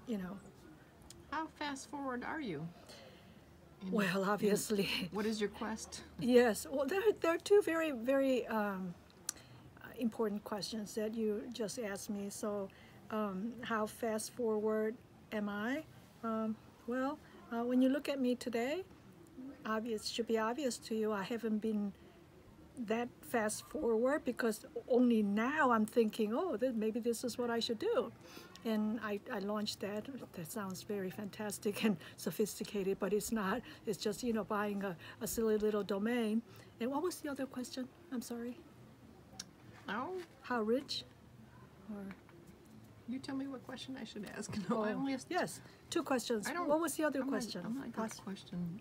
you know. How fast forward are you? Well, obviously. What is your quest? Yes. Well, there are two very, very important questions that you just asked me. So, how fast forward am I? Well, when you look at me today, should be obvious to you. I haven't been that fast forward because only now I'm thinking, oh, maybe this is what I should do. And I launched that. That sounds very fantastic and sophisticated, but it's not. It's just, you know, buying a silly little domain. And what was the other question? I'm sorry. Oh. How rich? Or you tell me what question I should ask. No, I only asked. Yes, two questions. What was the other question? I'm not a good question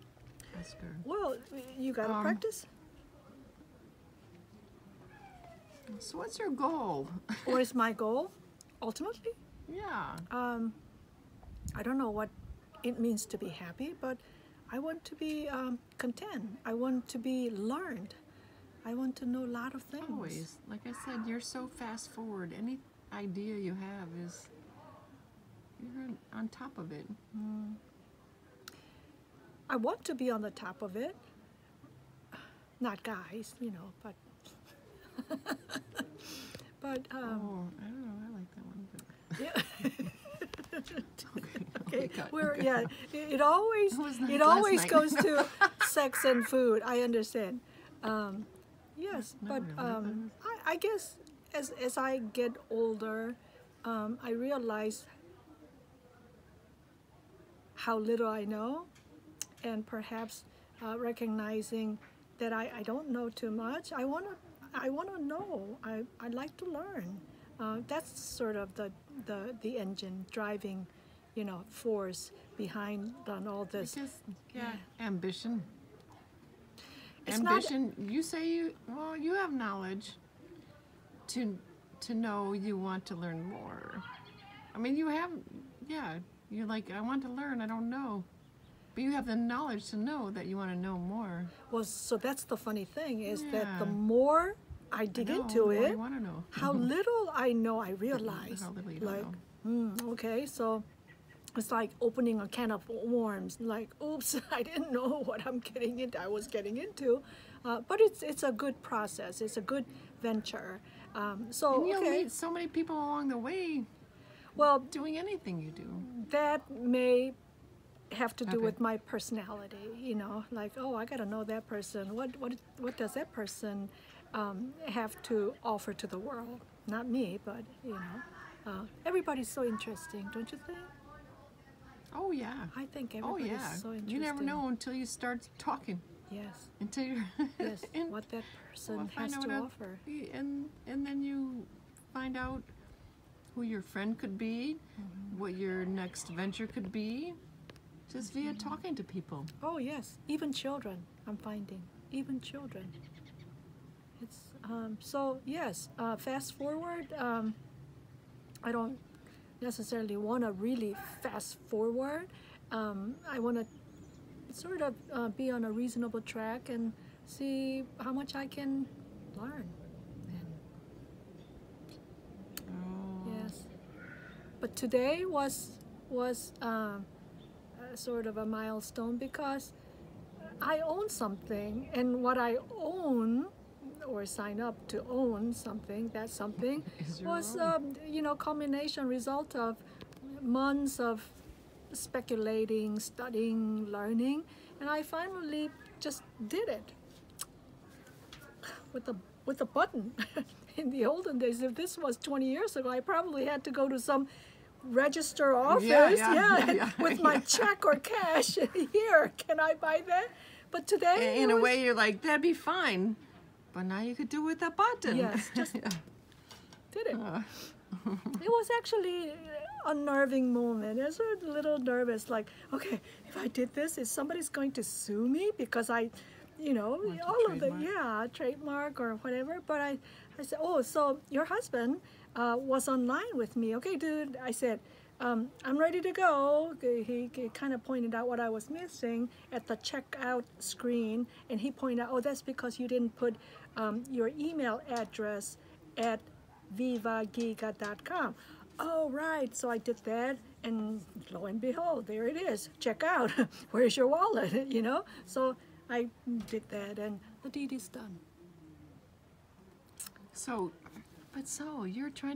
asker. Well, you got to practice. So what's your goal? What is my goal, ultimately? Yeah. I don't know what it means to be happy, but I want to be content. I want to be learned. I want to know a lot of things. Always. Like I said, you're so fast forward. Any idea you have is, you're on top of it. I want to be on the top of it. Not guys, you know, but... but oh, I don't know. I like that one. But yeah. Okay. Yeah. It always goes to sex and food. I understand. Yes, but I guess as I get older, I realize how little I know, and perhaps recognizing that I don't know too much. I want to know. I like to learn. That's sort of the engine driving, you know, force behind all this. Because, ambition. It's ambition. You say you have knowledge to know you want to learn more. I mean, you have, you're like, I want to learn. I don't know. But you have the knowledge to know that you want to know more. Well, so that's the funny thing is that the more I dig into it, you want to know. how little I know, I realize. How little you don't know. Okay, so it's like opening a can of worms. Like, oops, I didn't know what I was getting into. But it's a good process. It's a good venture. And you'll meet so many people along the way. Well, doing anything you do. That may have to do with my personality, you know, like, oh, I got to know that person. What does that person have to offer to the world? Not me, but, you know, everybody's so interesting, don't you think? Oh, yeah. I think everybody's so interesting. You never know until you start talking. Yes. Until you're... yes, what that person has to offer. And then you find out who your friend could be, what your next venture could be, just via talking to people. Oh, yes. Even children, I'm finding. Even children. It's, so, yes, fast forward, I don't necessarily want to really fast forward. I want to sort of be on a reasonable track and see how much I can learn. Yes. But today was sort of a milestone because I own something, and what I own or sign up to own something, that something was you know, culmination result of months of speculating, studying, learning, and I finally just did it with a button. In the olden days, if this was 20 years ago, I probably had to go to some register office, with my check or cash. Here, can I buy that? But today, in a way, you're like, that'd be fine. But now you could do it with a button. Yes, just did it. It was actually a unnerving moment. I was a little nervous, like, okay, if I did this, is somebody's going to sue me because I, you know, all of the trademark or whatever. But I said, oh, so your husband was online with me. Okay, dude, I said, I'm ready to go. He kind of pointed out what I was missing at the checkout screen, and he pointed out, oh, that's because you didn't put your email address at vivagiga.com. oh, right. So I did that, and lo and behold, there it is. Check out. Where's your wallet? You know? So I did that, and the deed is done. So, but so you're trying